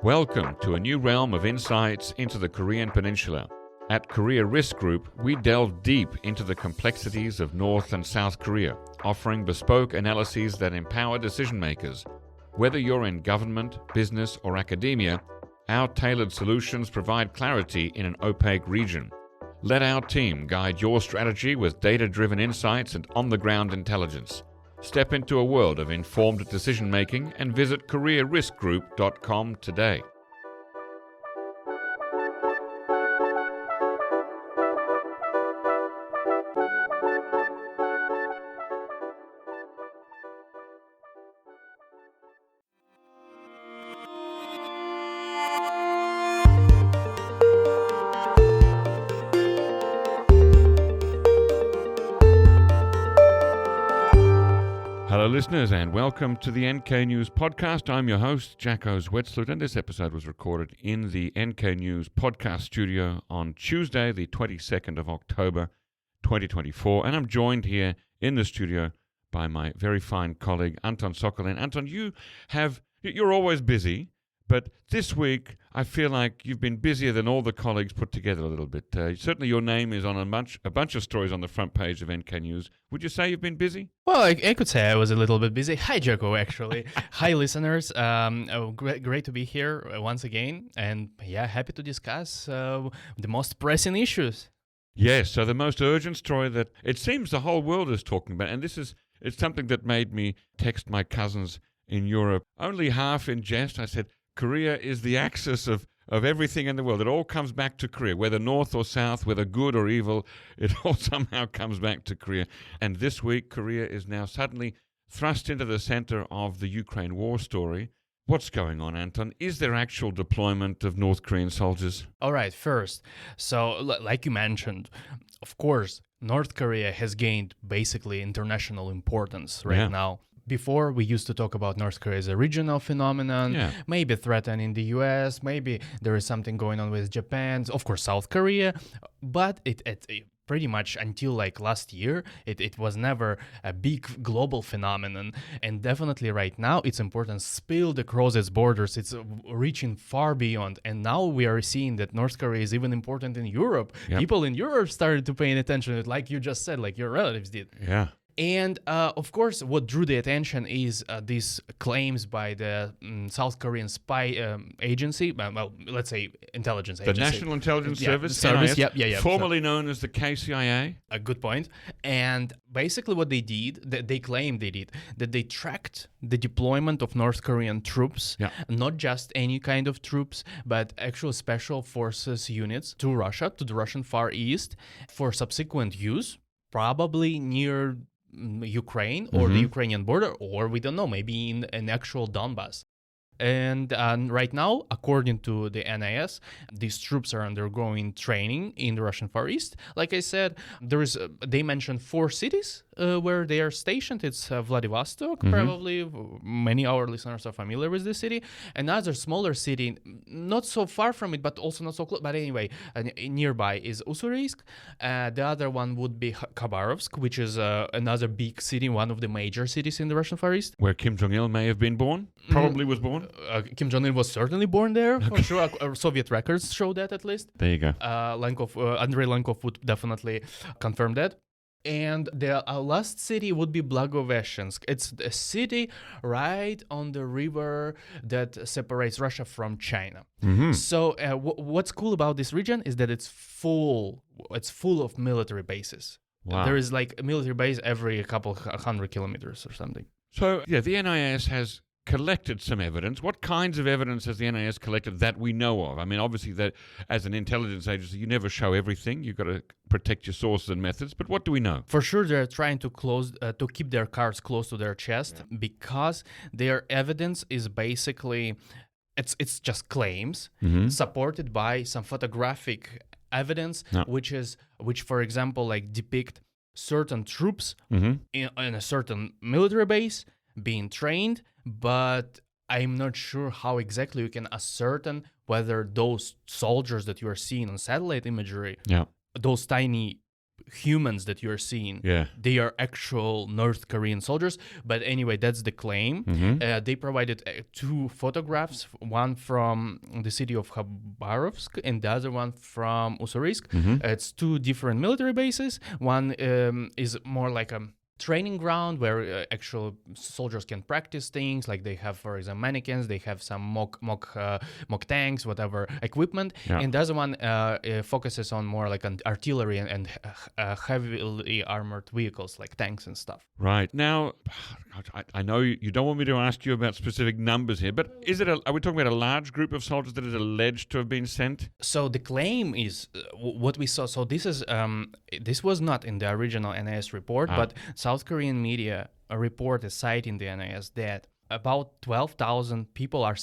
Welcome to a new realm of insights into the Korean Peninsula. At Korea Risk Group, we delve deep into the complexities of North and South Korea, offering bespoke analyses that empower decision makers. Whether you're in government, business, or academia, our tailored solutions provide clarity in an opaque region. Let our team guide your strategy with data-driven insights and on-the-ground intelligence. Step into a world of informed decision-making and visit KoreaRiskGroup.com today. Hello listeners and welcome to the NK News podcast. I'm your host, Jacco Zwetsloot, and this episode was recorded in the NK News podcast studio on Tuesday, the 22nd of October, 2024. And I'm joined here in the studio by my very fine colleague, Anton Sokolin. Anton, you're always busy, but this week I feel like you've been busier than all the colleagues put together a little bit. Certainly your name is on a bunch of stories on the front page of NK News. Would you say you've been busy? Well, I could say I was a little bit busy. Hi, Jacco, actually. Hi, listeners. Great to be here once again. And happy to discuss the most pressing issues. Yes, so the most urgent story that it seems the whole world is talking about, and it's something that made me text my cousins in Europe, only half in jest. I said, Korea is the axis of everything in the world. It all comes back to Korea, whether north or south, whether good or evil, it all somehow comes back to Korea. And this week, Korea is now suddenly thrust into the center of the Ukraine war story. What's going on, Anton? Is there actual deployment of North Korean soldiers? All right, first, so like you mentioned, of course, North Korea has gained basically international importance right now. Before, we used to talk about North Korea as a regional phenomenon, maybe threatening the US, maybe there is something going on with Japan, of course, South Korea, but it pretty much until like last year, it was never a big global phenomenon. And definitely right now, its importance spilled across its borders. It's reaching far beyond. And now we are seeing that North Korea is even important in Europe. Yep. People in Europe started to pay attention to it, like you just said, like your relatives did. Yeah. And of course, what drew the attention is these claims by the South Korean spy agency, well, let's say intelligence agency. The National Intelligence Service, NIS, formerly known as the KCIA. A good point. And basically what they did, they claimed they did, that they tracked the deployment of North Korean troops, not just any kind of troops, but actual special forces units to Russia, to the Russian Far East, for subsequent use, probably near Ukraine or the Ukrainian border, or we don't know, maybe in an actual Donbass. And right now, according to the NIS, these troops are undergoing training in the Russian Far East. Like I said, they mentioned 4 cities where they are stationed. It's Vladivostok, probably many of our listeners are familiar with this city. Another smaller city, not so far from it, but also not so close. But anyway, nearby is Ussurisk. The other one would be Khabarovsk, which is another big city, one of the major cities in the Russian Far East. Where Kim Jong-il may have been born, probably was born. Kim Jong-il was certainly born there. For sure, Soviet records show that at least. There you go. Andrei Lenkov would definitely confirm that. And the last city would be Blagoveshchensk. It's a city right on the river that separates Russia from China. So what's cool about this region is that it's full of military bases. Wow. There is like a military base every couple 100 kilometers or something. So the NIS has collected some evidence. What kinds of evidence has the NIS collected that we know of? I mean, obviously, that as an intelligence agency, you never show everything. You've got to protect your sources and methods. But what do we know? For sure, they're trying to keep their cards close to their chest because their evidence is basically it's just claims supported by some photographic evidence, which for example, like depict certain troops in a certain military base being trained. But I'm not sure how exactly you can ascertain whether those soldiers that you are seeing on satellite imagery, those tiny humans that you're seeing, Yeah. they are actual North Korean soldiers. But anyway, that's the claim. They provided 2 photographs, one from the city of Khabarovsk and the other one from Ussurisk. It's 2 different military bases. One is more like a training ground where actual soldiers can practice things, like they have, for example, mannequins, they have some mock tanks, whatever equipment. Yeah. And the other one focuses on more like an artillery and heavily armored vehicles like tanks and stuff. Right. Now, I know you don't want me to ask you about specific numbers here, but are we talking about a large group of soldiers that is alleged to have been sent? So the claim is what we saw. So this was not in the original NIS report, but South Korean media reported citing the NIS that about 12,000 people are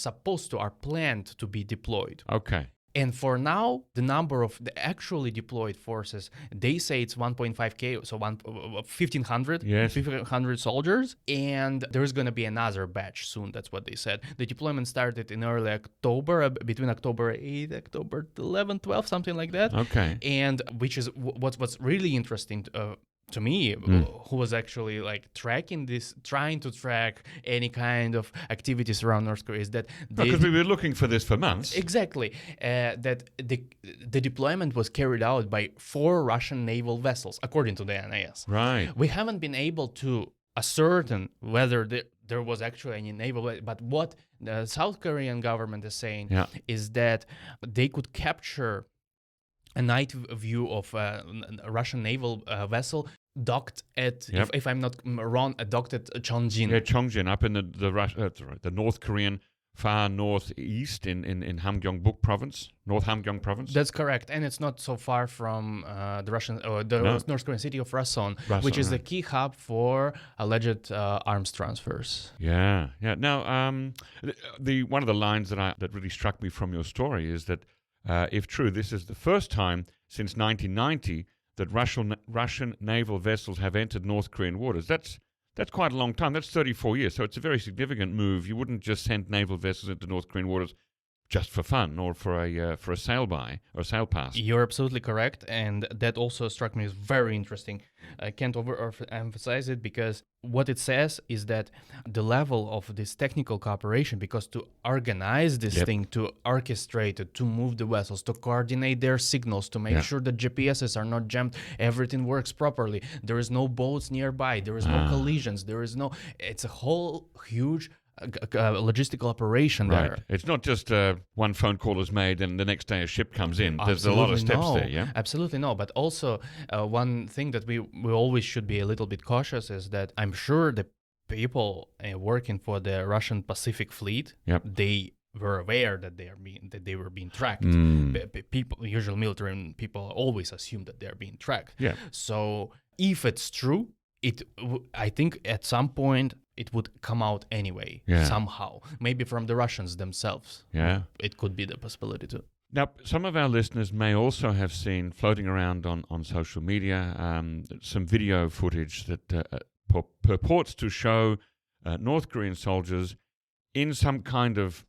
planned to be deployed. Okay. And for now, the number of the actually deployed forces, they say it's 1.5K, so 1,500, Yes. 1,500 soldiers. And there's going to be another batch soon. That's what they said. The deployment started in early October, between October 8th, October 11th, 12th, something like that. Okay. And which is what's really interesting to me, who was actually like tracking this, trying to track any kind of activities around North Korea, is that Because we were looking for this for months. Exactly. That the deployment was carried out by 4 Russian naval vessels, according to the NIS. Right. We haven't been able to ascertain whether there was actually any naval, but what the South Korean government is saying is that they could capture a night view of a Russian naval vessel docked at, if I'm not wrong, docked at Cheongjin. Yeah, Cheongjin, up in the North Korean far northeast in Hamgyeongbuk province, North Hamgyong province. That's correct, and it's not so far from the North Korean city of Rason, which is the key hub for alleged arms transfers. Yeah. Now, the one of the lines that really struck me from your story is that if true, this is the first time since 1990 that Russian naval vessels have entered North Korean waters. That's quite a long time. That's 34 years. So it's a very significant move. You wouldn't just send naval vessels into North Korean waters just for fun or for a sail by or a sail pass. You're absolutely correct, and that also struck me as very interesting. I can't overemphasize it, because what it says is that the level of this technical cooperation, because to organize this thing, to orchestrate it, to move the vessels, to coordinate their signals, to make sure that GPSs are not jammed, everything works properly. There is no boats nearby. There is no collisions. It's a whole huge logistical operation there. It's not just one phone call is made and the next day a ship comes in. There's a lot of steps there, yeah? Absolutely no. But also one thing that we always should be a little bit cautious is that I'm sure the people working for the Russian Pacific Fleet, they were aware that they were being tracked. People, usually military people, always assume that they're being tracked. Yeah. So if it's true, I think at some point it would come out anyway, somehow. Maybe from the Russians themselves. Yeah. It could be the possibility too. Now, some of our listeners may also have seen floating around on social media some video footage that purports to show North Korean soldiers in some kind of,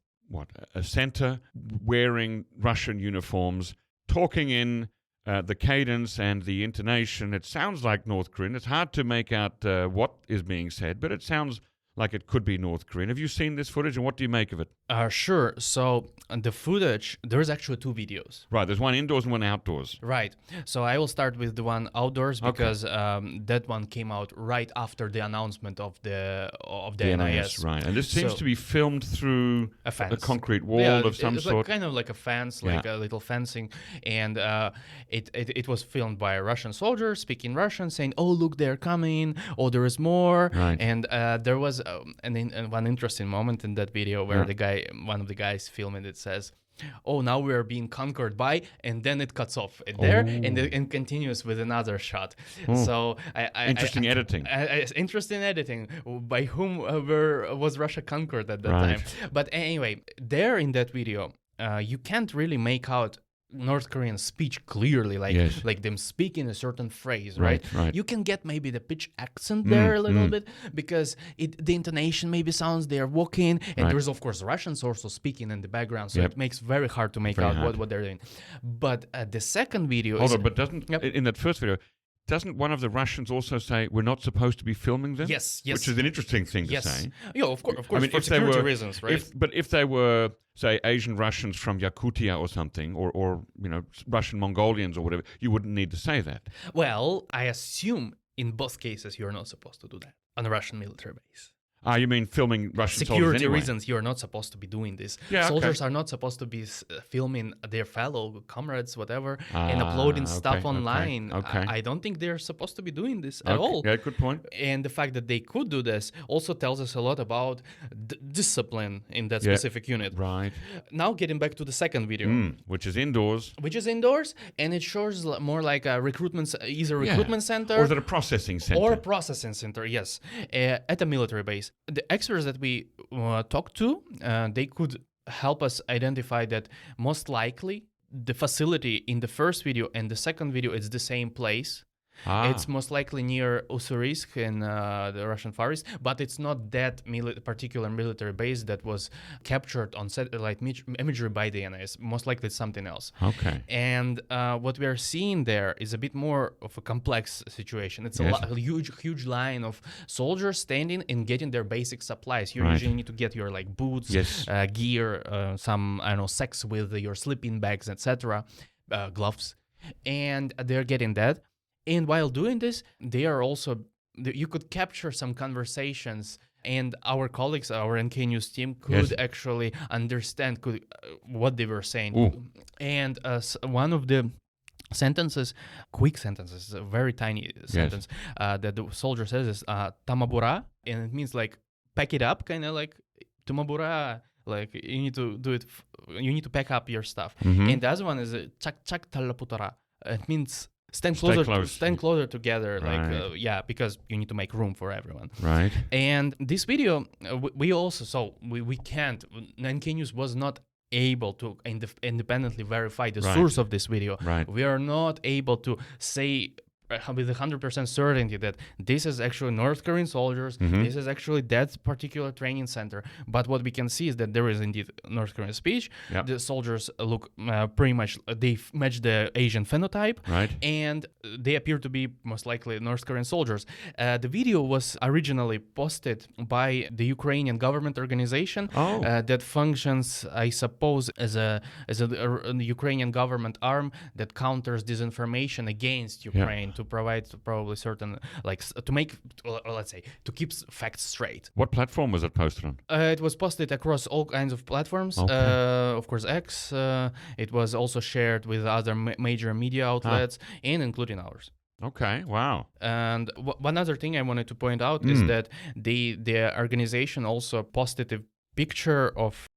a center, wearing Russian uniforms, talking in the cadence and the intonation. It sounds like North Korean. It's hard to make out what is being said, but it sounds like it could be North Korean. Have you seen this footage, and what do you make of it? Sure. So the footage, there's actually 2 videos. Right. There's one indoors and one outdoors. Right. So I will start with the one outdoors, because that one came out right after the announcement of the NIS. Right. And this seems to be filmed through a concrete wall of some sort. Like, kind of like a fence, like a little fencing. And it was filmed by a Russian soldier speaking Russian, saying, "Oh, look, they're coming. Oh, there is more." Right. And there was one interesting moment in that video where one of the guys filming it says, "Oh, now we are being conquered by," and then it cuts off there and continues with another shot. So interesting editing. Interesting editing. By whom was Russia conquered at that time? But anyway, there in that video, you can't really make out North Korean speech clearly, like them speaking a certain phrase, right? You can get maybe the pitch accent there a little bit, because the intonation maybe sounds they're walking, and there's of course Russians also speaking in the background, so it makes very hard to make out what they're doing. But the second video but doesn't in that first video, doesn't one of the Russians also say we're not supposed to be filming them? Yes. Which is an interesting thing to say. Yeah, of course, I mean, for security reasons, right? But if they were, say, Asian Russians from Yakutia or something, or Russian Mongolians or whatever, you wouldn't need to say that. Well, I assume in both cases you're not supposed to do that on a Russian military base. You mean filming Russian soldiers Security anyway? reasons, you're not supposed to be doing this. Yeah, Soldiers are not supposed to be filming their fellow comrades, whatever, and uploading stuff online. Okay. I don't think they're supposed to be doing this at all. Yeah, good point. And the fact that they could do this also tells us a lot about discipline in that specific unit. Right. Now getting back to the second video. Which is indoors. And it shows more like a recruitment center. Or is it a processing center? Or a processing center, yes, at a military base. The experts that we talked to, they could help us identify that most likely the facility in the first video and the second video is the same place. It's most likely near Ussurisk in the Russian Far East, but it's not that particular military base that was captured on satellite imagery by the NIS. Most likely it's something else. Okay. And what we are seeing there is a bit more of a complex situation. It's a huge line of soldiers standing and getting their basic supplies. You usually need to get your boots, gear, some sacks with your sleeping bags, etc., gloves, and they're getting that. And while doing this, they are also, you could capture some conversations, and our colleagues, our NK News team, could actually understand what they were saying. Ooh. And one of the sentences, quick sentences, a very tiny sentence that the soldier says is tamabura, and it means pack it up, kind of like tumabura. You need to do it. You need to pack up your stuff. Mm-hmm. And the other one is chak talaputara. It means stand closer together, because you need to make room for everyone. Right. And this video, we also, we can't, NK News was not able to independently verify the source of this video. Right. We are not able to say with 100% certainty that this is actually North Korean soldiers, this is actually that particular training center. But what we can see is that there is indeed North Korean speech. Yep. The soldiers look pretty much, they match the Asian phenotype, and they appear to be most likely North Korean soldiers. The video was originally posted by the Ukrainian government organization that functions, I suppose, as a Ukrainian government arm that counters disinformation against Ukraine. To provide probably certain, to keep facts straight. What platform was it posted on? It was posted across all kinds of platforms. Of course, X. It was also shared with other major media outlets, and including ours. Okay, wow. And one other thing I wanted to point out is that the organization also posted a picture of,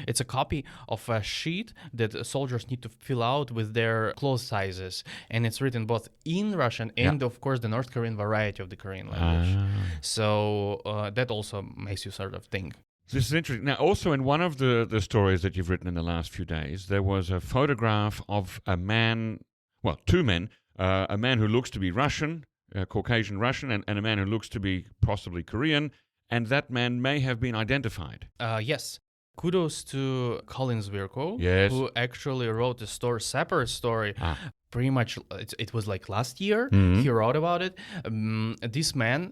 it's a copy of a sheet that soldiers need to fill out with their clothes sizes. And it's written both in Russian and, of course, the North Korean variety of the Korean language. So that also makes you sort of think. This is interesting. Now, also in one of the stories that you've written in the last few days, there was a photograph of a man, well, two men, a man who looks to be Russian, Caucasian Russian, and a man who looks to be possibly Korean, and that man may have been identified. Yes. Kudos to Colin Zwetsloot, who actually wrote a separate story. Pretty much, it was last year. He wrote about it. This man,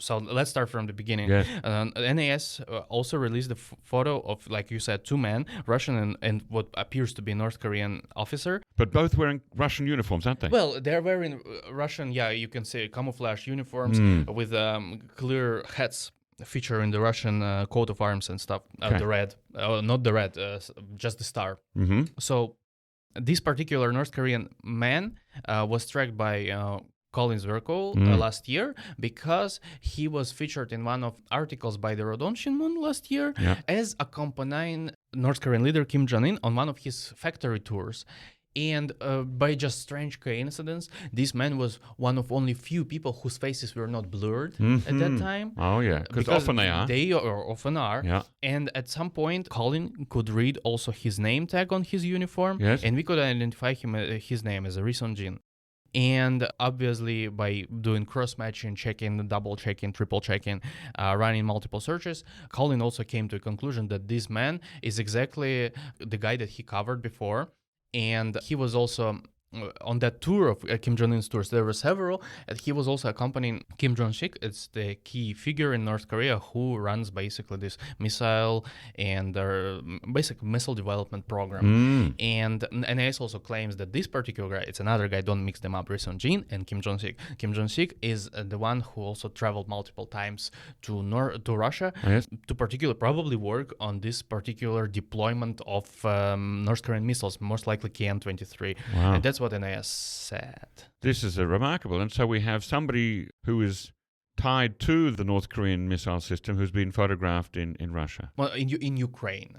so let's start from the beginning. NAS also released a photo of, like you said, two men, Russian and what appears to be North Korean officer. But both wearing Russian uniforms, aren't they? Well, they're wearing Russian, you can say camouflage uniforms with clear hats featuring the Russian coat of arms and stuff. The red, not the red, just the star. So this particular North Korean man was tracked by Colin Zwetsloot last year because he was featured in one of articles by the Rodon Shinmun last year as accompanying North Korean leader Kim Jong-un on one of his factory tours. And by just strange coincidence, this man was one of only few people whose faces were not blurred at that time. Oh, yeah, because often they are. They often are. Yeah. And at some point, Colin could read also his name tag on his uniform, and we could identify his name as a Ri Sung-jin. And obviously, by doing cross-matching, checking, double-checking, triple-checking, running multiple searches, Colin also came to a conclusion that this man is exactly the guy that he covered before. And he was also on that tour of Kim Jong-un's tours, there were several, and he was also accompanying Kim Jong-sik. It's the key figure in North Korea who runs basically this missile and basic missile development program. And NAS also claims that this particular guy, it's another guy, don't mix them up, Ri Sung-jin and Kim Jong-sik. Kim Jong-sik is the one who also traveled multiple times to Russia to particularly probably work on this particular deployment of North Korean missiles, most likely KN-23. Wow. And that's what NAS said. This is remarkable. And so we have somebody who is tied to the North Korean missile system who's been photographed in Russia. Well, in Ukraine.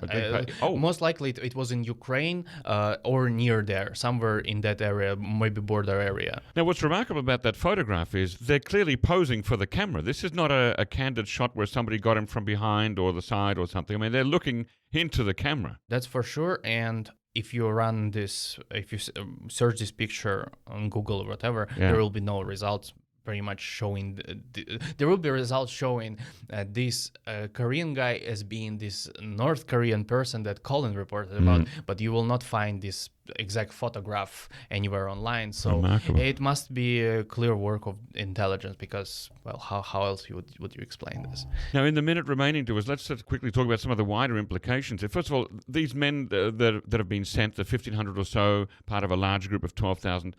Oh. Most likely it was in Ukraine or near there, somewhere in that area, maybe border area. Now, what's remarkable about that photograph is they're clearly posing for the camera. This is not a candid shot where somebody got him from behind or the side or something. I mean, they're looking into the camera. That's for sure. And if you run this, if you search this picture on Google or whatever, there will be no results pretty much showing, there will be results showing this Korean guy as being this North Korean person that Colin reported about, but you will not find this exact photograph anywhere online. So remarkable. It must be a clear work of intelligence because, well, how else would you explain this? Now, in the minute remaining to us, let's quickly talk about some of the wider implications. First of all, these men that have been sent, the 1,500 or so, part of a large group of 12,000,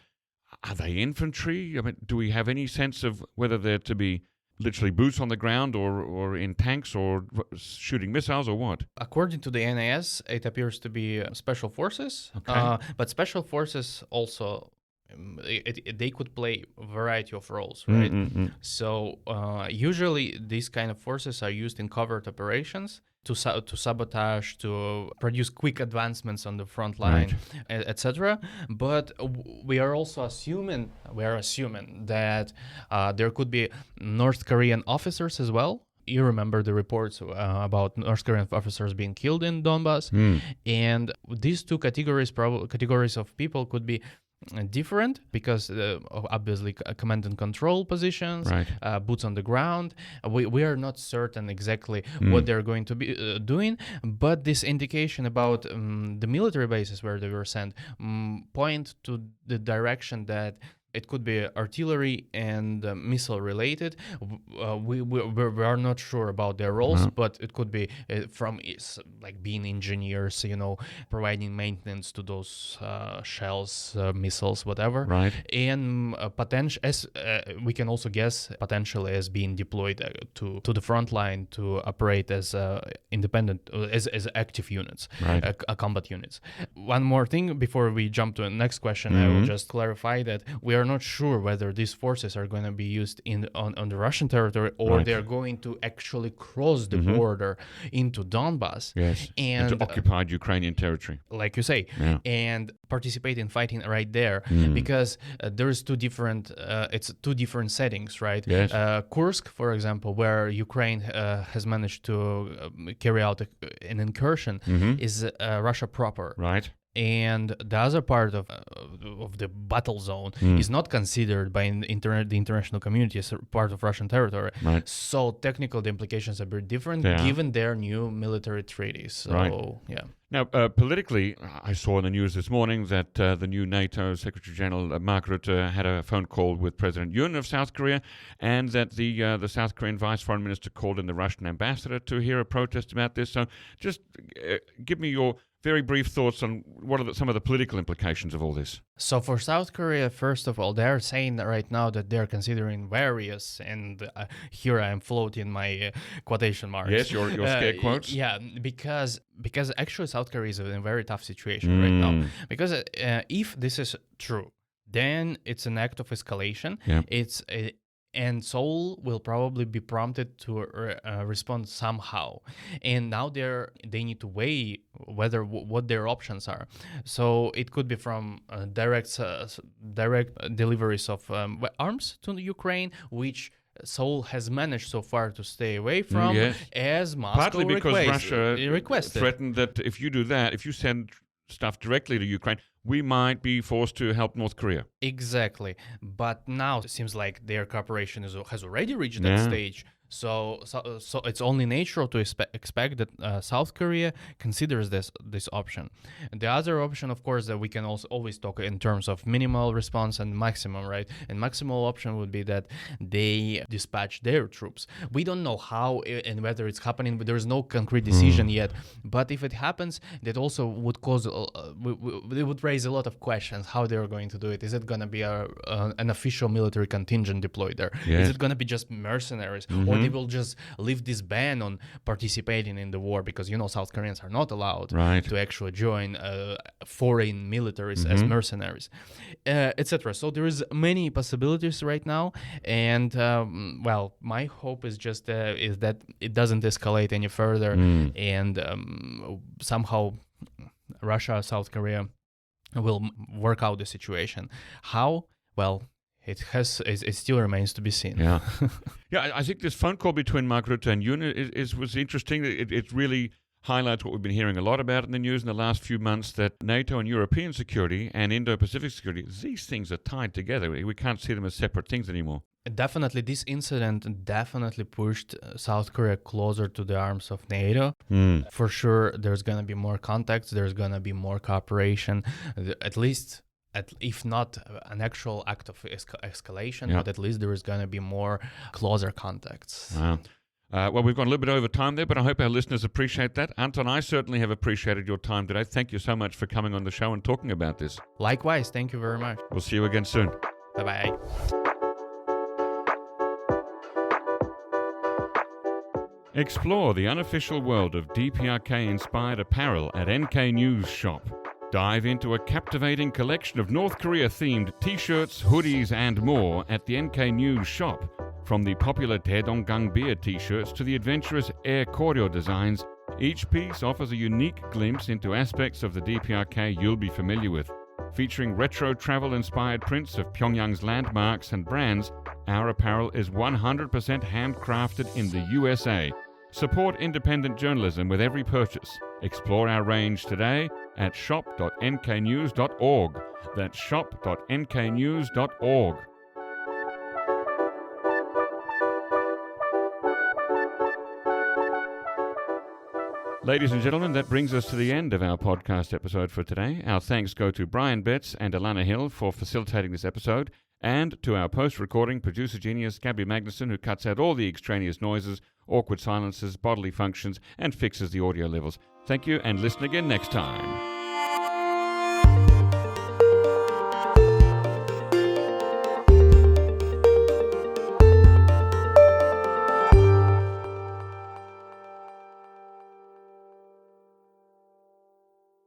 are they infantry? I mean, do we have any sense of whether they're to be literally boots on the ground or in tanks or shooting missiles or what? According to the NAS, it appears to be special forces. Okay. But special forces also, they could play a variety of roles, right? So usually these kind of forces are used in covert operations to sabotage, to produce quick advancements on the front line, etc. But we are also assuming that there could be North Korean officers as well. You remember the reports about North Korean officers being killed in Donbass, and these two categories of people could be different because obviously command and control positions, boots on the ground. We are not certain exactly what they're going to be doing, but this indication about the military bases where they were sent point to the direction that it could be artillery and missile related. We are not sure about their roles, but it could be from like being engineers, providing maintenance to those shells, missiles, whatever. Right. And potential, as we can also guess, potentially as being deployed to the front line to operate as independent, as active units, combat units. One more thing before we jump to the next question, I will just clarify that we are not sure whether these forces are going to be used on the Russian territory or they're going to actually cross the border into Donbass and into occupied Ukrainian territory, like you say, and participate in fighting right there because there's two different settings, right? Kursk, for example, where Ukraine has managed to carry out an incursion, is Russia proper, right? And the other part of the battle zone is not considered by the international community as part of Russian territory. So technically the implications are very different given their new military treaties. So, Now, politically, I saw in the news this morning that the new NATO Secretary General Mark Rutte had a phone call with President Yoon of South Korea, and that the South Korean Vice Foreign Minister called in the Russian ambassador to hear a protest about this. So just give me your very brief thoughts on what are some of the political implications of all this. So for South Korea, first of all, they're saying right now that they're considering various, and here I am floating my quotation marks. Yes, your scare quotes. Yeah, because actually South Korea is in a very tough situation right now. Because if this is true, then it's an act of escalation. And Seoul will probably be prompted to respond somehow. And now they need to weigh what their options are. So it could be from direct deliveries of arms to Ukraine, which Seoul has managed so far to stay away from, as Moscow partly because Russia requested. Threatened that if you do that, if you send stuff directly to Ukraine, we might be forced to help North Korea. Exactly. But now it seems like their cooperation has already reached that stage. So it's only natural to expect that South Korea considers this option. And the other option, of course, that we can also always talk in terms of minimal response and maximum, right? And maximal option would be that they dispatch their troops. We don't know how and whether it's happening, but there is no concrete decision yet. But if it happens, that also would cause it would raise a lot of questions how they're going to do it. Is it going to be an official military contingent deployed there? Yes. Is it going to be just mercenaries, or they will just leave this ban on participating in the war because South Koreans are not allowed to actually join foreign militaries as mercenaries, etc. So there is many possibilities right now, and my hope is just is that it doesn't escalate any further, and somehow Russia, South Korea will work out the situation. How? Well, it still remains to be seen. Yeah, yeah. I think this phone call between Mark Rutte and Yoon was interesting. It really highlights what we've been hearing a lot about in the news in the last few months, that NATO and European security and Indo-Pacific security, these things are tied together. We can't see them as separate things anymore. Definitely, this incident definitely pushed South Korea closer to the arms of NATO. For sure, there's going to be more contacts, there's going to be more cooperation, at least, if not an actual act of escalation, but at least there is going to be more closer contacts. Wow. Well, we've gone a little bit over time there, but I hope our listeners appreciate that. Anton, I certainly have appreciated your time today. Thank you so much for coming on the show and talking about this. Likewise, thank you very much. We'll see you again soon. Bye-bye. Explore the unofficial world of DPRK-inspired apparel at NK News Shop. Dive into a captivating collection of North Korea-themed T-shirts, hoodies, and more at the NK News Shop. From the popular Daedonggang beer T-shirts to the adventurous Air Koryo designs, each piece offers a unique glimpse into aspects of the DPRK you'll be familiar with. Featuring retro travel-inspired prints of Pyongyang's landmarks and brands, our apparel is 100% handcrafted in the USA. Support independent journalism with every purchase. Explore our range today at shop.nknews.org. That's shop.nknews.org. Ladies and gentlemen, that brings us to the end of our podcast episode for today. Our thanks go to Brian Betts and Alana Hill for facilitating this episode, and to our post-recording producer genius Gabby Magnuson, who cuts out all the extraneous noises, awkward silences, bodily functions, and fixes the audio levels. Thank you, and listen again next time.